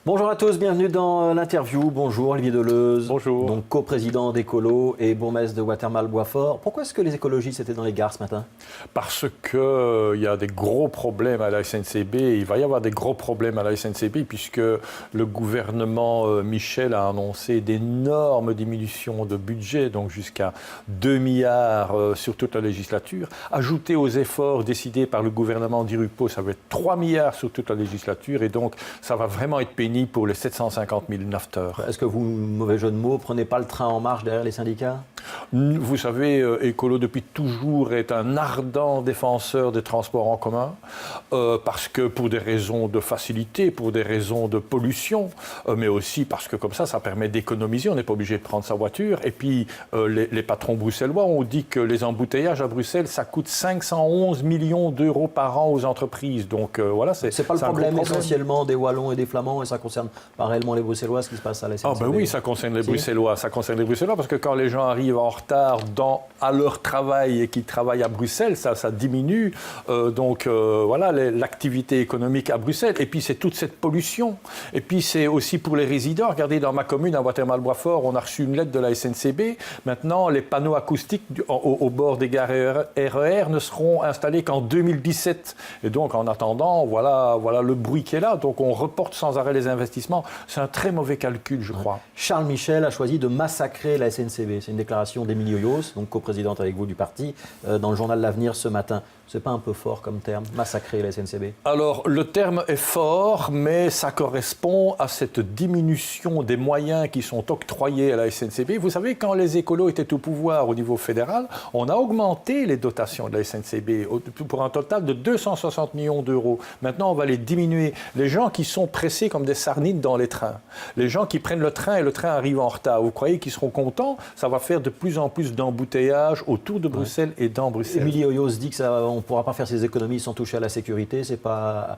Bonjour à tous, bienvenue dans l'interview. Bonjour Olivier Deleuze. Bonjour. Donc co-président d'Écolo et bourgmestre de Watermal-Boisfort. Pourquoi est-ce que les écologistes étaient dans les gares ce matin? Parce qu'il y a des gros problèmes à la SNCB. Il va y avoir des gros problèmes à la SNCB puisque le gouvernement Michel a annoncé d'énormes diminutions de budget, donc jusqu'à 2 milliards sur toute la législature. Ajouté aux efforts décidés par le gouvernement d'Irupo, ça va être 3 milliards sur toute la législature et donc ça va vraiment être pénible pour les 750 000 nafteurs. Est-ce que vous, mauvais jeu de mots, prenez pas le train en marche derrière les syndicats? Vous savez, Écolo depuis toujours est un ardent défenseur des transports en commun parce que pour des raisons de facilité, pour des raisons de pollution, mais aussi parce que comme ça permet d'économiser, on n'est pas obligé de prendre sa voiture. Et puis les patrons bruxellois ont dit que les embouteillages à Bruxelles, ça coûte 511 millions d'euros par an aux entreprises. Donc voilà, c'est pas le problème essentiellement des Wallons et des Flamands et ça concerne pas réellement les Bruxellois, ce qui se passe à la SNCB. Ah ben oui, ça concerne les Bruxellois. Ça concerne les Bruxellois parce que quand les gens arrivent en retard à leur travail et qu'ils travaillent à Bruxelles, ça diminue. Voilà, l'activité économique à Bruxelles. Et puis c'est toute cette pollution. Et puis c'est aussi pour les résidents. Regardez, dans ma commune, à Watermal-Boisfort, on a reçu une lettre de la SNCB. Maintenant, les panneaux acoustiques au bord des gares RER ne seront installés qu'en 2017. Et donc, en attendant, voilà le bruit qui est là. Donc, on reporte sans arrêt les investissements. C'est un très mauvais calcul, je crois. Charles Michel a choisi de massacrer la SNCB. C'est une déclaration d'Émilie Hoyos, donc coprésidente avec vous du parti, dans le journal L'Avenir ce matin. C'est pas un peu fort comme terme, massacrer la SNCB? Alors, le terme est fort, mais ça correspond à cette diminution des moyens qui sont octroyés à la SNCB. Vous savez, quand les écolos étaient au pouvoir au niveau fédéral, on a augmenté les dotations de la SNCB pour un total de 260 millions d'euros. Maintenant, on va les diminuer. Les gens qui sont pressés comme des sardines dans les trains, les gens qui prennent le train et le train arrive en retard, vous croyez qu'ils seront contents? Ça va faire de plus en plus d'embouteillages autour de Bruxelles et dans Bruxelles. Émilie Hoyos dit que on ne pourra pas faire ces économies sans toucher à la sécurité. C'est pas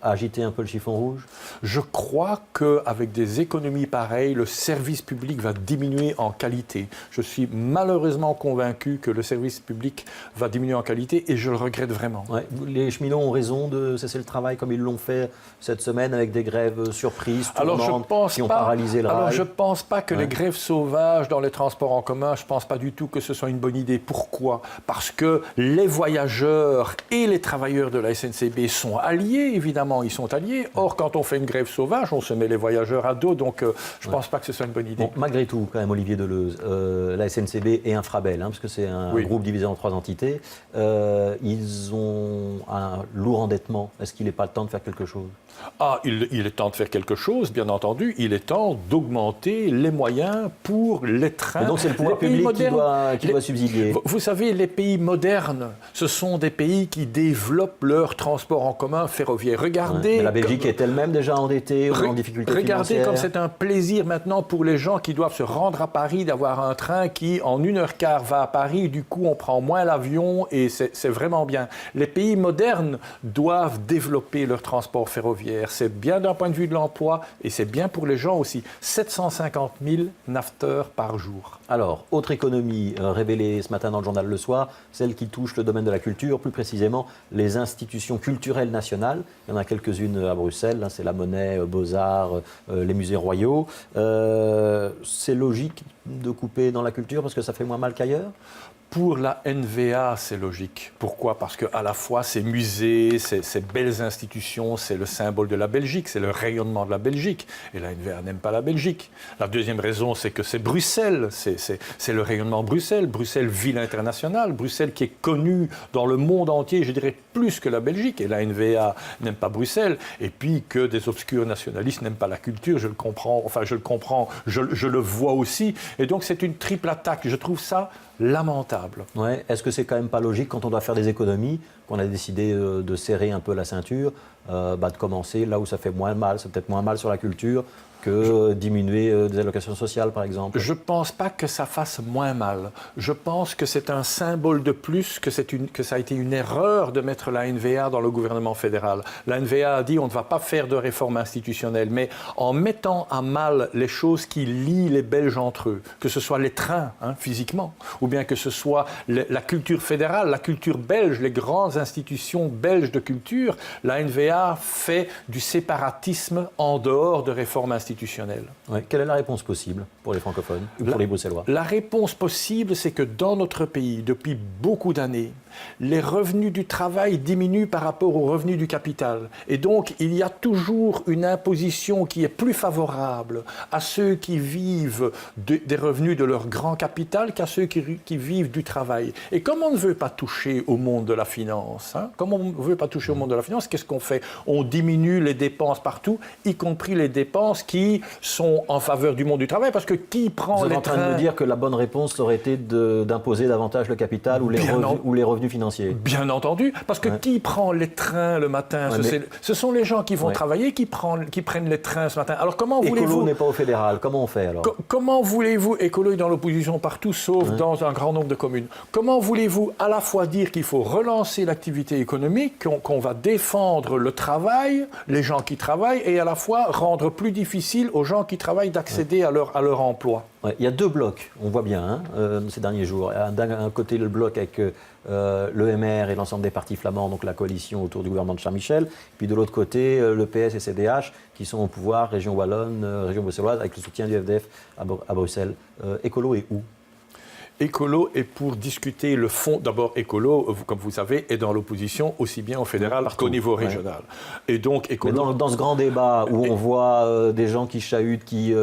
agiter un peu le chiffon rouge? Je crois qu'avec des économies pareilles, le service public va diminuer en qualité. Je suis malheureusement convaincu que le service public va diminuer en qualité et je le regrette vraiment. Ouais. Les cheminots ont raison de cesser le travail comme ils l'ont fait cette semaine avec des grèves surprises, tournantes, qui ont paralysé le rail. Alors je ne pense pas que les grèves sauvages dans les transports en commun, je ne pense pas du tout que ce soit une bonne idée. Pourquoi? Parce que les voyageurs et les travailleurs de la SNCB sont alliés, évidemment. Ils sont alliés. Or, quand on fait une grève sauvage, on se met les voyageurs à dos. Donc, je ne pense pas que ce soit une bonne idée. Bon, malgré tout, quand même, Olivier Deleuze, la SNCB et Infrabel, parce que c'est un groupe divisé en 3 entités, ils ont un lourd endettement. Est-ce qu'il n'est pas le temps de faire quelque chose? Il est temps de faire quelque chose, bien entendu. Il est temps d'augmenter les moyens pour les trains. Et donc, c'est le pouvoir public qui doit subsidier. Vous savez, les pays modernes, ce sont des pays qui développent leur transport en commun ferroviaire. Regardez... Mais la Belgique est elle-même déjà endettée ou en difficulté financière. Regardez comme c'est un plaisir maintenant pour les gens qui doivent se rendre à Paris d'avoir un train qui, en 1h15, va à Paris. Du coup, on prend moins l'avion et c'est vraiment bien. Les pays modernes doivent développer leur transport ferroviaire. C'est bien d'un point de vue de l'emploi et c'est bien pour les gens aussi. 750 000 nafteurs par jour. Alors, autre économie révélée ce matin dans le journal Le Soir, celle qui touche le domaine de la culture, plus précisément les institutions culturelles nationales. Il y en a quelques-unes à Bruxelles, c'est la Monnaie, Beaux-Arts, les musées royaux. C'est logique de couper dans la culture parce que ça fait moins mal qu'ailleurs? Pour la NVA, c'est logique. Pourquoi? Parce qu'à la fois, ces musées, ces belles institutions, c'est le symbole de la Belgique, c'est le rayonnement de la Belgique. Et la NVA n'aime pas la Belgique. La deuxième raison, c'est que c'est Bruxelles, c'est le rayonnement de Bruxelles. Bruxelles, ville internationale. Bruxelles qui est connue dans le monde entier, je dirais, plus que la Belgique. Et la NVA n'aime pas Bruxelles. Et puis que des obscurs nationalistes n'aiment pas la culture, je le comprends, je le vois aussi. Et donc, c'est une triple attaque. Je trouve ça lamentable. Ouais. Est-ce que c'est quand même pas logique quand on doit faire des économies, qu'on a décidé de serrer un peu la ceinture, de commencer là où ça fait moins mal, c'est peut-être moins mal sur la culture, que diminuer des allocations sociales, par exemple? Je ne pense pas que ça fasse moins mal. Je pense que c'est un symbole de plus, que ça a été une erreur de mettre la NVA dans le gouvernement fédéral. La NVA a dit on ne va pas faire de réforme institutionnelle, mais en mettant à mal les choses qui lient les Belges entre eux, que ce soit les trains, physiquement, ou bien que ce soit la culture fédérale, la culture belge, les grandes institutions belges de culture, la NVA fait du séparatisme en dehors de réformes institutionnelles. Ouais. Quelle est la réponse possible pour les francophones ou pour les Bruxellois? La réponse possible, c'est que dans notre pays, depuis beaucoup d'années, les revenus du travail diminuent par rapport aux revenus du capital. Et donc, il y a toujours une imposition qui est plus favorable à ceux qui vivent des revenus de leur grand capital qu'à ceux qui vivent du travail. Et comme on ne veut pas toucher au monde de la finance, qu'est-ce qu'on fait? On diminue les dépenses partout, y compris les dépenses qui sont en faveur du monde du travail, parce que qui prend les trains... Vous êtes en train de me dire que la bonne réponse aurait été d'imposer davantage le capital ou les revenus financiers? Bien entendu, parce que qui prend les trains le matin? Ce sont les gens qui vont travailler qui prennent les trains ce matin. Alors comment voulez-vous... Écolo n'est pas au fédéral, comment on fait alors? Comment voulez-vous, Écolo est dans l'opposition partout, sauf dans un grand nombre de communes, comment voulez-vous à la fois dire qu'il faut relancer l'activité économique, qu'on va défendre le travail, les gens qui travaillent, et à la fois rendre plus difficile aux gens qui travaillent d'accéder à leur emploi? Il y a deux blocs, on voit bien ces derniers jours. D'un côté, le bloc avec l'EMR et l'ensemble des partis flamands, donc la coalition autour du gouvernement de Charles Michel. Puis de l'autre côté, le PS et CDH qui sont au pouvoir, région wallonne, région bruxelloise, avec le soutien du FDF à Bruxelles. Écolo est où? Écolo est pour discuter le fond. D'abord, Écolo, comme vous savez, est dans l'opposition aussi bien au fédéral qu'au niveau régional. Et donc, Écolo... Mais dans ce grand débat où on voit des gens qui chahutent, qui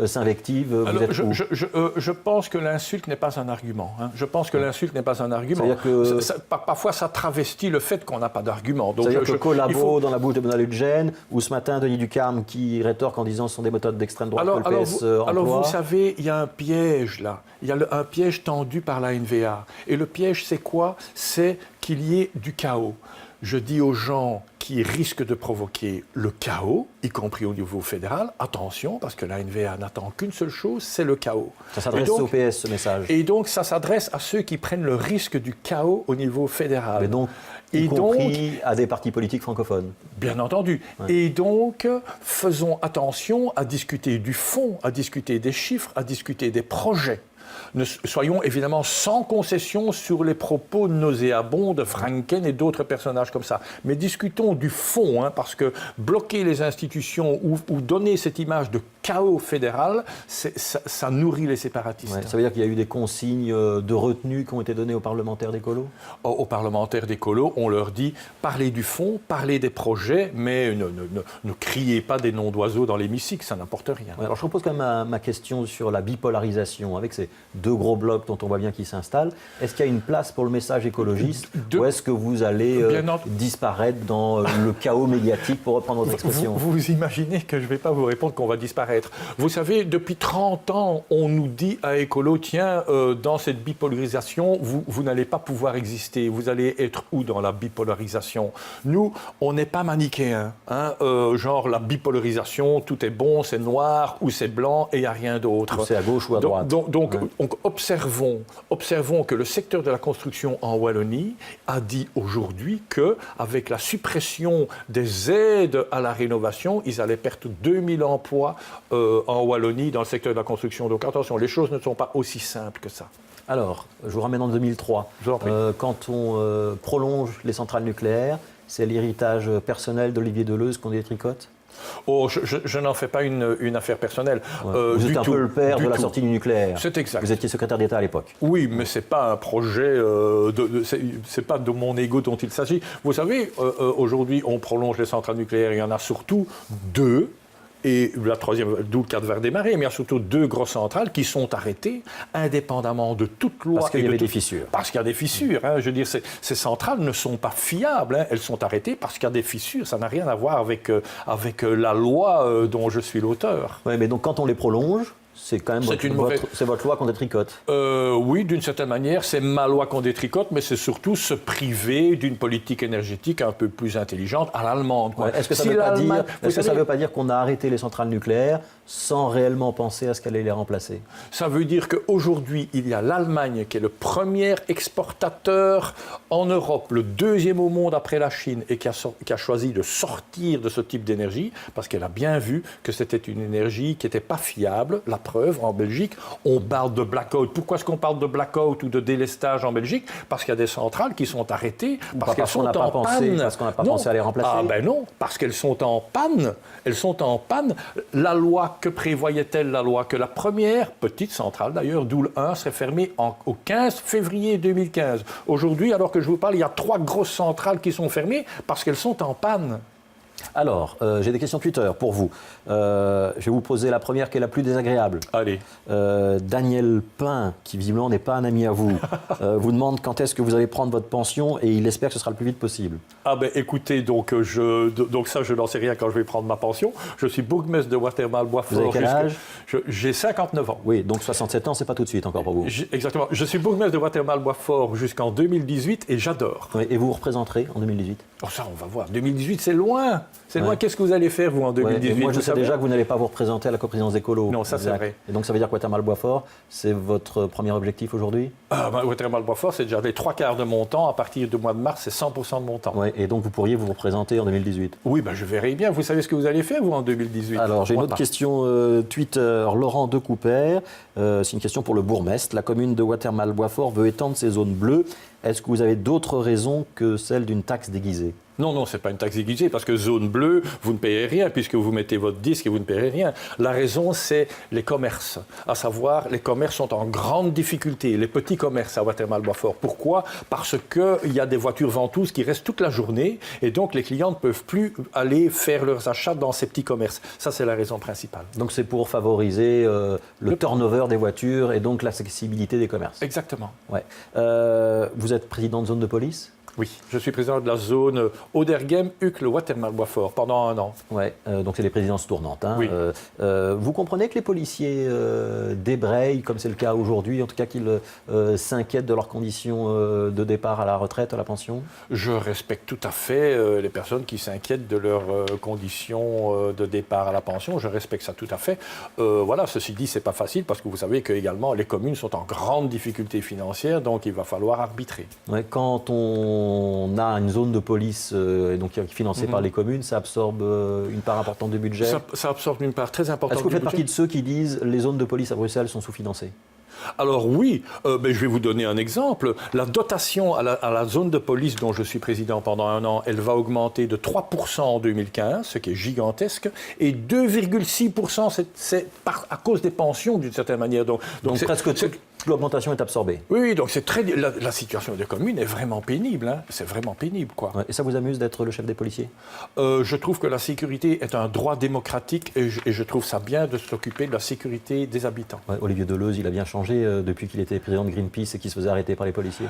s'invectivent, vous êtes où? Je pense que l'insulte n'est pas un argument. Je pense que l'insulte n'est pas un argument. C'est-à-dire que... parfois, ça travestit le fait qu'on n'a pas d'argument. C'est-à-dire que collabo dans la bouche de Benoît Ludgen, ou ce matin, Denis Ducarme qui rétorque en disant que ce sont des méthodes d'extrême droite que le PS emploie. Alors, vous savez, il y a un piège là. Il y a un piège tendu par la NVA. Et le piège, c'est quoi? C'est qu'il y ait du chaos. Je dis aux gens qui risquent de provoquer le chaos, y compris au niveau fédéral, attention, parce que la NVA n'attend qu'une seule chose, c'est le chaos. Ça s'adresse au PS, ce message. Et donc, ça s'adresse à ceux qui prennent le risque du chaos au niveau fédéral. Mais donc, y compris à des partis politiques francophones. Bien entendu. Ouais. Et donc, faisons attention à discuter du fond, à discuter des chiffres, à discuter des projets. Soyons évidemment sans concession sur les propos nauséabonds de Franken et d'autres personnages comme ça. Mais discutons du fond, parce que bloquer les institutions ou donner cette image de chaos fédéral, ça nourrit les séparatistes. Ouais, ça veut dire qu'il y a eu des consignes de retenue qui ont été données aux parlementaires d'écolo? Aux parlementaires d'écolo, on leur dit parlez du fond, parlez des projets, mais ne criez pas des noms d'oiseaux dans l'hémicycle, ça n'apporte rien. Ouais, alors je repose quand même ma question sur la bipolarisation, avec ces deux gros blocs dont on voit bien qu'ils s'installent. Est-ce qu'il y a une place pour le message écologiste ou est-ce que vous allez disparaître dans le chaos médiatique, pour reprendre votre expression? Vous imaginez que je ne vais pas vous répondre qu'on va disparaître. Vous savez, depuis 30 ans, on nous dit à Écolo, tiens, dans cette bipolarisation, vous n'allez pas pouvoir exister. Vous allez être où dans la bipolarisation? Nous, on n'est pas manichéens. Genre, la bipolarisation, tout est bon, c'est noir ou c'est blanc et il n'y a rien d'autre. C'est à gauche ou à droite. Donc observons que le secteur de la construction en Wallonie a dit aujourd'hui qu'avec la suppression des aides à la rénovation, ils allaient perdre 2000 emplois en Wallonie dans le secteur de la construction. Donc attention, les choses ne sont pas aussi simples que ça. Alors, je vous ramène en 2003. Quand on prolonge les centrales nucléaires, c'est l'héritage personnel d'Olivier Deleuze qu'on détricote? Oh, je n'en fais pas une affaire personnelle. Ouais. Vous êtes un peu le père de la sortie du nucléaire. C'est exact. Vous étiez secrétaire d'État à l'époque. Oui, mais ce n'est pas un projet, c'est pas de mon ego dont il s'agit. Vous savez, aujourd'hui, on prolonge les centrales nucléaires, il y en a surtout deux. Et la troisième, d'où le cadre vert démarré, mais il y a surtout deux grosses centrales qui sont arrêtées indépendamment de toute loi. Parce qu'il y avait des fissures. Parce qu'il y a des fissures. Je veux dire, ces centrales ne sont pas fiables. Elles sont arrêtées parce qu'il y a des fissures. Ça n'a rien à voir avec la loi dont je suis l'auteur. Oui, mais donc quand on les prolonge, C'est quand même C'est votre loi qu'on détricote. Oui, d'une certaine manière, c'est ma loi qu'on détricote, mais c'est surtout se priver d'une politique énergétique un peu plus intelligente à l'allemande. Ouais, est-ce que ça ne veut pas dire qu'on a arrêté les centrales nucléaires sans réellement penser à ce qu'elle allait les remplacer? Ça veut dire qu'aujourd'hui, il y a l'Allemagne qui est le premier exportateur en Europe, le deuxième au monde après la Chine, et qui a choisi de sortir de ce type d'énergie, parce qu'elle a bien vu que c'était une énergie qui n'était pas fiable. La preuve, en Belgique, on parle de blackout. Pourquoi est-ce qu'on parle de blackout ou de délestage en Belgique? Parce qu'il y a des centrales qui sont arrêtées parce qu'elles sont en panne. Parce qu'on n'a pas pensé à les remplacer. Ah ben non, parce qu'elles sont en panne. Elles sont en panne. La loi, que prévoyait-elle la loi? Que la première petite centrale, d'ailleurs, Doel 1, serait fermée au 15 février 2015. Aujourd'hui, alors que je vous parle, il y a 3 grosses centrales qui sont fermées parce qu'elles sont en panne. Alors, j'ai des questions Twitter pour vous. Je vais vous poser la première qui est la plus désagréable. Allez. Daniel Pain, qui visiblement n'est pas un ami à vous, vous demande quand est-ce que vous allez prendre votre pension et il espère que ce sera le plus vite possible. Ah ben écoutez, donc ça je n'en sais rien quand je vais prendre ma pension. Je suis bourgmestre de Watermal-Boisfort. Vous avez quel âge? J'ai 59 ans. Oui, donc 67 ans, c'est pas tout de suite encore pour vous. Exactement. Je suis bourgmestre de Watermal-Boisfort jusqu'en 2018 et j'adore. Oui, et vous vous représenterez en 2018? Oh, ça, on va voir. 2018, c'est loin. C'est loin. Qu'est-ce que vous allez faire, vous, en 2018? Moi, je sais déjà que vous n'allez pas vous représenter à la coprésidence d'écolo. Non, ça, c'est vrai. Et donc, ça veut dire que Watermal-Boisfort, c'est votre premier objectif aujourd'hui? Watermal-Boisfort, c'est déjà les 3/4 de mon temps. À partir du mois de mars, c'est 100% de mon temps. Ouais, et donc, vous pourriez vous représenter en 2018? Oui, je verrai bien. Vous savez ce que vous allez faire, vous, en 2018? Alors, j'ai une autre question Twitter. Laurent Decouper. C'est une question pour le bourgmestre. La commune de Watermal-Boisfort veut étendre ses zones bleues. Est-ce que vous avez d'autres raisons que celle d'une taxe déguisée? Non, ce n'est pas une taxe déguisée, parce que zone bleue, vous ne payez rien, puisque vous mettez votre disque et vous ne payez rien. La raison, c'est les commerces. À savoir, les commerces sont en grande difficulté, les petits commerces à Watermal-Boisfort. Pourquoi? Parce qu'il y a des voitures ventouses qui restent toute la journée, et donc les clients ne peuvent plus aller faire leurs achats dans ces petits commerces. Ça, c'est la raison principale. Donc c'est pour favoriser le turnover des voitures et donc l'accessibilité des commerces. Exactement. Ouais. Vous êtes président de zone de police? Oui, je suis président de la zone Oderghem, Uccle, Watermal-Boisfort pendant 1 an. Ouais, donc c'est des présidences tournantes. Hein. Oui. Vous comprenez que les policiers débrayent, comme c'est le cas aujourd'hui, en tout cas qu'ils s'inquiètent de leurs conditions de départ à la retraite, à la pension? Je respecte tout à fait les personnes qui s'inquiètent de leurs conditions de départ à la pension. Je respecte ça tout à fait. Voilà, ceci dit, c'est pas facile parce que vous savez que également les communes sont en grande difficulté financière, donc il va falloir arbitrer. Ouais, quand on a une zone de police donc, qui est financée par les communes, ça absorbe une part importante du budget? Ça absorbe une part très importante du budget. Est-ce que vous faites partie de ceux qui disent les zones de police à Bruxelles sont sous-financées? Alors oui, je vais vous donner un exemple. La dotation à la zone de police dont je suis président pendant 1 an, elle va augmenter de 3% en 2015, ce qui est gigantesque, et 2,6% c'est à cause des pensions d'une certaine manière. Donc presque toute l'augmentation est absorbée. Oui, donc c'est très la situation des communes est vraiment pénible. Hein. C'est vraiment pénible, quoi. Ouais, et ça vous amuse d'être le chef des policiers? Je trouve que la sécurité est un droit démocratique et je trouve ça bien de s'occuper de la sécurité des habitants. Ouais, Olivier Deleuze, il a bien changé depuis qu'il était président de Greenpeace et qu'il se faisait arrêter par les policiers.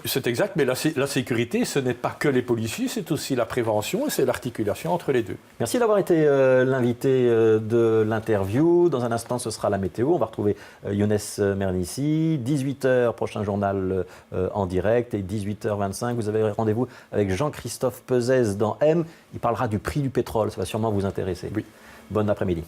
C'est exact, mais la sécurité, ce n'est pas que les policiers, c'est aussi la prévention et c'est l'articulation entre les deux. Merci d'avoir été l'invité de l'interview. Dans un instant, ce sera la météo. On va retrouver Younes Mernissi. 18h, prochain journal en direct. Et 18h25, vous avez rendez-vous avec Jean-Christophe Pezès dans M. Il parlera du prix du pétrole. Ça va sûrement vous intéresser. Oui. Bon après-midi.